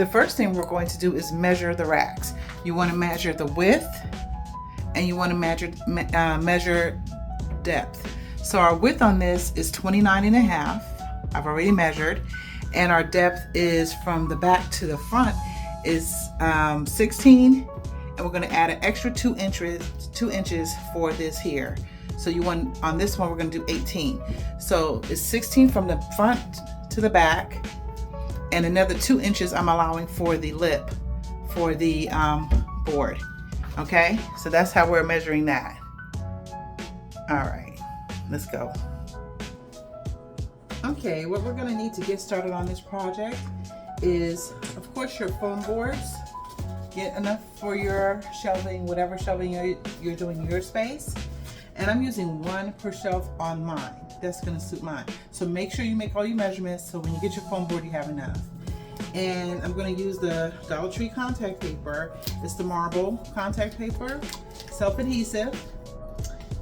the first thing we're going to do is measure the racks. You want to measure the width and you want to measure depth. So our width on this is 29.5. I've already measured. And our depth is from the back to the front is 16. And we're going to add an extra 2 inches for this here. So you want, on this one, we're going to do 18. So it's 16 from the front to the back, and another 2 inches I'm allowing for the lip for the board. Okay, so that's how we're measuring that. All right, let's go. Okay, what we're going to need to get started on this project is, of course, your foam boards. Get enough for your shelving, whatever shelving you're doing in your space. And I'm using 1 per shelf on mine. That's gonna suit mine. So make sure you make all your measurements so when you get your foam board, you have enough. And I'm gonna use the Dollar Tree contact paper. It's the marble contact paper, self-adhesive,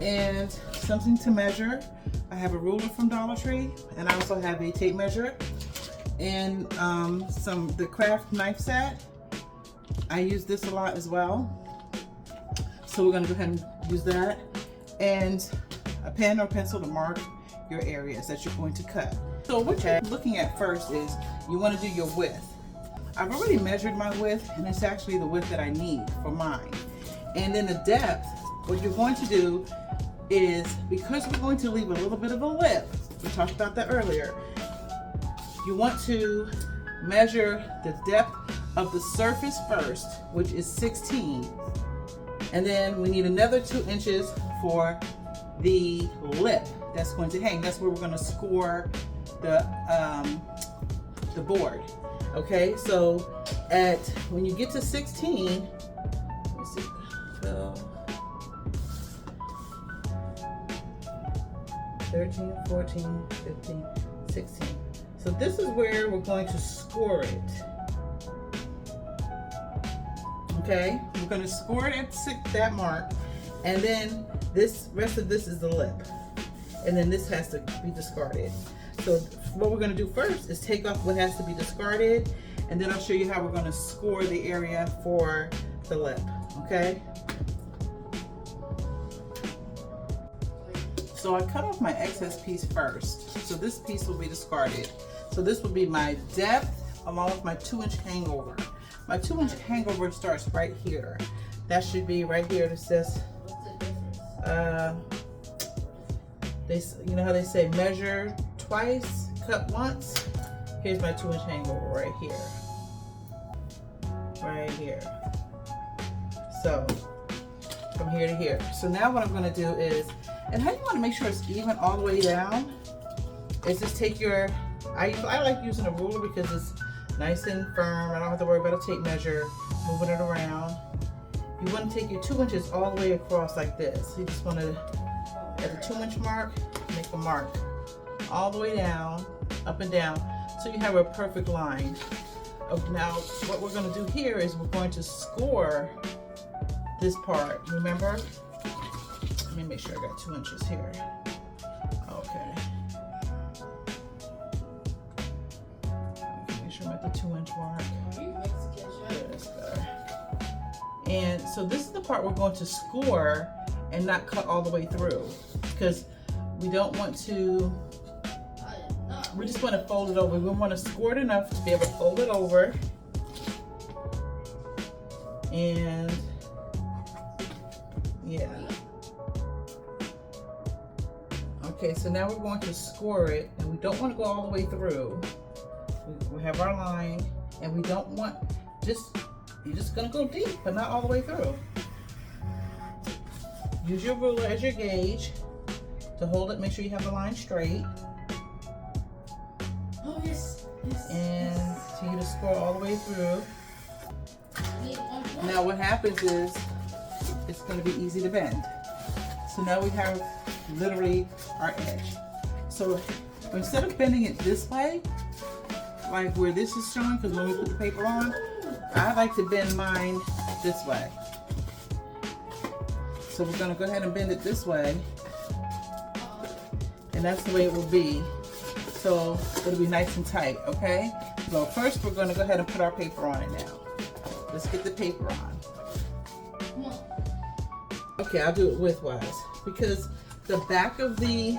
and something to measure. I have a ruler from Dollar Tree, and I also have a tape measure, and the craft knife set. I use this a lot as well. So we're gonna go ahead and use that. And a pen or pencil to mark your areas that you're going to cut. So what you're looking at first is you want to do your width. I've already measured my width, and it's actually the width that I need for mine. And then the depth, what you're going to do is, because we're going to leave a little bit of a lip, we talked about that earlier, you want to measure the depth of the surface first, which is 16. And then we need another 2 inches for the lip that's going to hang. That's where we're going to score the board. Okay, so when you get to 16, let's see, 12, 13, 14, 15, 16. So this is where we're going to score it. Okay, we're going to score it at that mark, and then this rest of this is the lip, and then this has to be discarded. So what we're going to do first is take off what has to be discarded, and then I'll show you how we're going to score the area for the lip. Okay, so I cut off my excess piece first, so this piece will be discarded. So this will be my depth along with my 2-inch hangover. My 2-inch hangover starts right here. That should be right here. It says, you know how they say measure twice, cut once? Here's my 2-inch hangover right here. Right here. So from here to here. So now what I'm gonna do is, and how you wanna make sure it's even all the way down, is just take your, I like using a ruler because it's nice and firm. I don't have to worry about a tape measure, moving it around. You want to take your 2 inches all the way across like this. You just want to, at the 2-inch mark, make a mark all the way down, up and down, so you have a perfect line. Now, what we're going to do here is we're going to score this part. Remember? Let me make sure I got 2 inches here. Okay. I'm at the 2-inch mark. Yes, and so this is the part we're going to score and not cut all the way through, because we don't want to, we just want to fold it over. We want to score it enough to be able to fold it over. And yeah. Okay, so now we're going to score it, and we don't want to go all the way through. We have our line, and we don't want, you're just gonna go deep, but not all the way through. Use your ruler as your gauge to hold it. Make sure you have the line straight. Oh, yes. And so you just score all the way through. Now what happens is, it's gonna be easy to bend. So now we have literally our edge. So instead of bending it this way, like where this is showing, because when we put the paper on, I like to bend mine this way. So we're going to go ahead and bend it this way, and that's the way it will be. So so it'll be nice and tight, okay? So first we're going to go ahead and put our paper on it now. Let's get the paper on. Okay, I'll do it widthwise because the back of the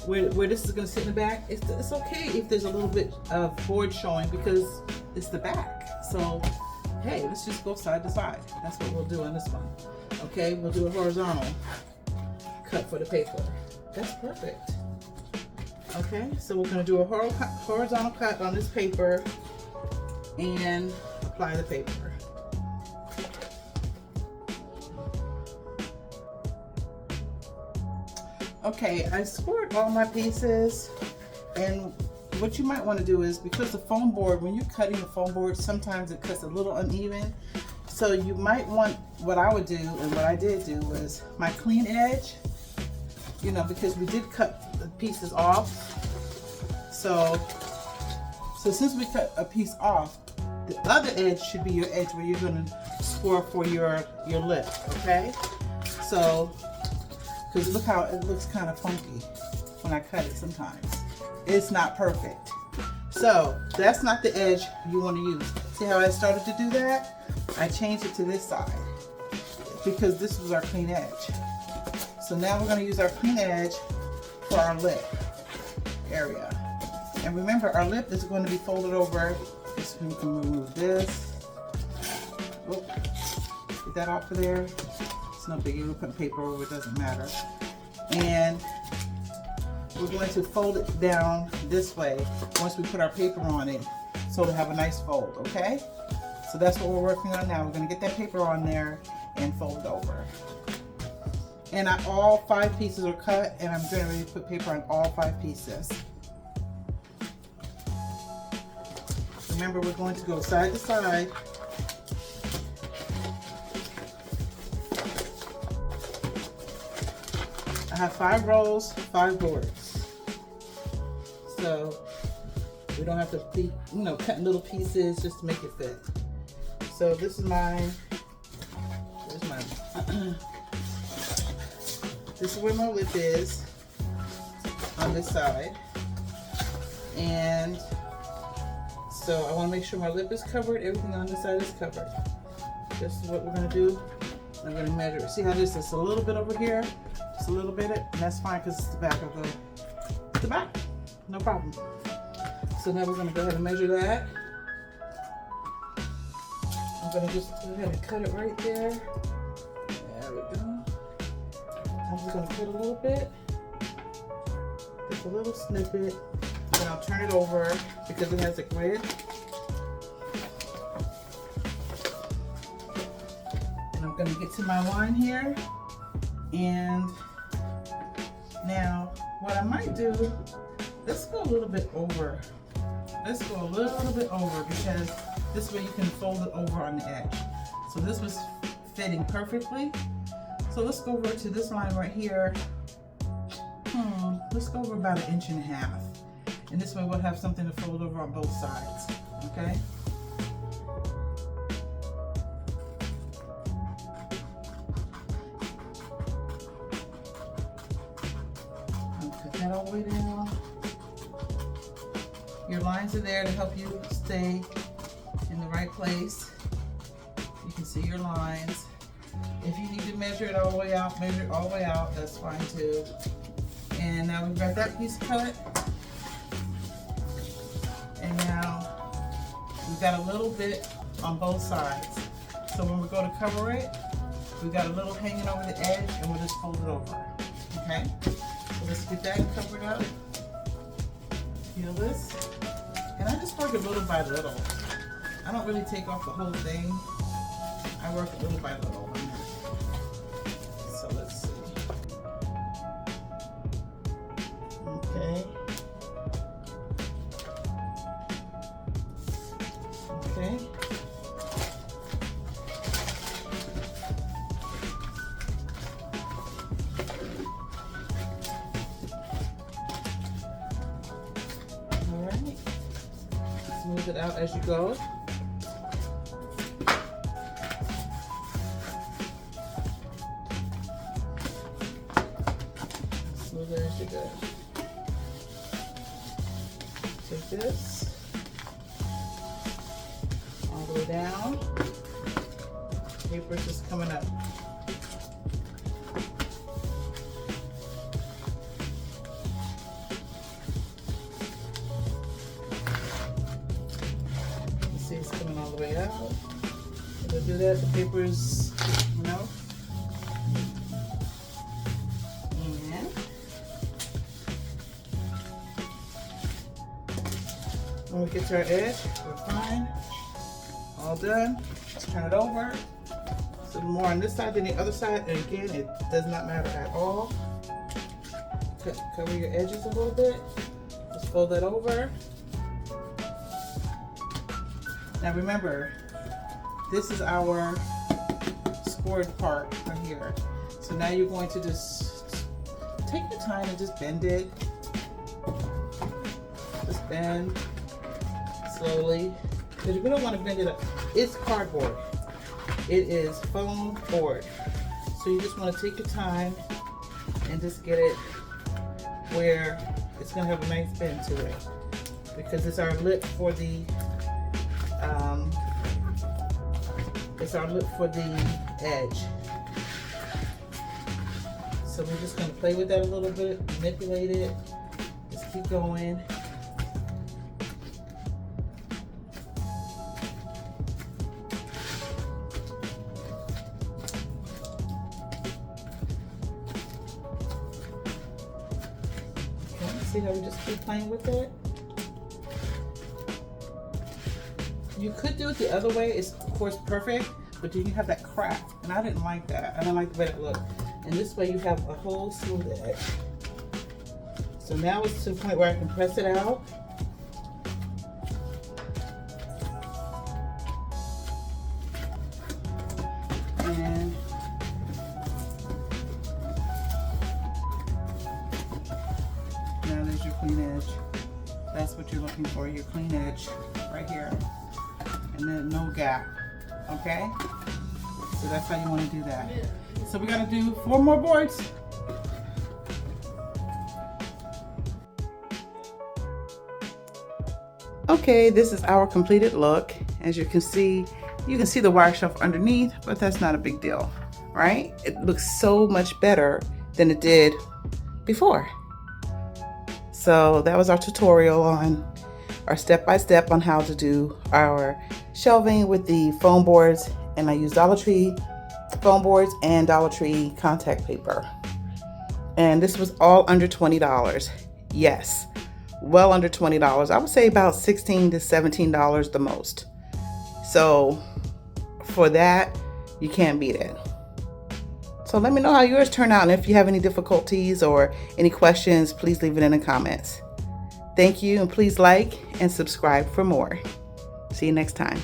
where this is going to sit in the back, it's okay if there's a little bit of board showing because it's the back. So hey, let's just go side to side. That's what we'll do on this one. Okay, we'll do a horizontal cut for the paper. That's perfect. Okay, so we're going to do a horizontal cut on this paper and apply the paper. Okay, I scored all my pieces, and what you might want to do is, because the foam board, when you're cutting the foam board, sometimes it cuts a little uneven. So you might want, what I would do, and what I did do, was my clean edge, you know, because we did cut the pieces off. So since we cut a piece off, the other edge should be your edge where you're going to score for your lip, okay? So, because look how it looks kind of funky when I cut it sometimes. It's not perfect. So that's not the edge you want to use. See how I started to do that? I changed it to this side because this was our clean edge. So now we're going to use our clean edge for our lip area. And remember, our lip is going to be folded over. So we can remove this. Oop. Get that off of there. It's no biggie. We'll put paper over, it doesn't matter. And we're going to fold it down this way once we put our paper on it, so it'll have a nice fold, okay? So that's what we're working on now. We're going to get that paper on there and fold it over. And all 5 pieces are cut, and I'm getting ready to put paper on all 5 pieces. Remember, we're going to go side to side. I have 5 rows, 5 boards. So we don't have to be, you know, cutting little pieces just to make it fit. So this is mine. There's mine. This is where my lip is on this side. And so I want to make sure my lip is covered. Everything on this side is covered. This is what we're going to do. I'm going to measure it. See how this is a little bit over here? Just a little bit, and that's fine because it's the back of the back. No problem. So now we're going to go ahead and measure that. I'm going to just go ahead and cut it right there. There we go. I'm just going to cut a little bit. Just a little snippet. Then I'll turn it over because it has a grid. And I'm going to get to my line here. And now what I might do, let's go a little bit over. Let's go a little bit over because this way you can fold it over on the edge. So this was fitting perfectly. So let's go over to this line right here. Let's go over about 1.5 inches. And this way we'll have something to fold over on both sides, okay? I'll cut that all the way down. Your lines are there to help you stay in the right place. You can see your lines. If you need to measure it all the way out, measure it all the way out, that's fine too. And now we've got that piece cut. And now we've got a little bit on both sides. So when we go to cover it, we've got a little hanging over the edge and we'll just fold it over, okay? So let's get that covered up. Feel this? And I just work it little by little. I don't really take off the whole thing. I work it little by little. So let's see. Okay. Okay. All right. Smooth it out as you go. smooth as you go. Take this all the way down. Paper's just coming up. You see it's coming all the way out. We'll do that. The paper's, you know. And when we get to our edge, we're fine. All done. Let's turn it over. So more on this side than the other side, and again, it does not matter at all. Cover your edges a little bit. Just fold that over. Now remember, this is our scored part right here. So now you're going to just take your time and just bend it. Just bend slowly, because you're gonna want to bend it up. It's cardboard. It is foam board. So you just want to take your time and just get it where it's going to have a nice bend to it, because it's our lip for the edge. So we're just going to play with that a little bit, manipulate it, just keep going. See how we just keep playing with it? You could do it the other way. It's of course perfect, but then you have that crack, and I didn't like that. I don't like the way it looked. And this way you have a whole smooth edge. So now it's to the point where I can press it out. And now there's your clean edge. That's what you're looking for, your clean edge right here. And then no gap, okay? So that's how you want to do that. So we got to do 4 more boards. Okay, this is our completed look. As you can see the wire shelf underneath, but that's not a big deal, right? It looks so much better than it did before. So that was our tutorial on our step-by-step on how to do our shelving with the foam boards. And I used Dollar Tree foam boards and Dollar Tree contact paper. And this was all under $20. Yes, well under $20. I would say about $16 to $17 the most. So for that, you can't beat it. So let me know how yours turn out, and if you have any difficulties or any questions, please leave it in the comments. Thank you, and please like and subscribe for more. See you next time.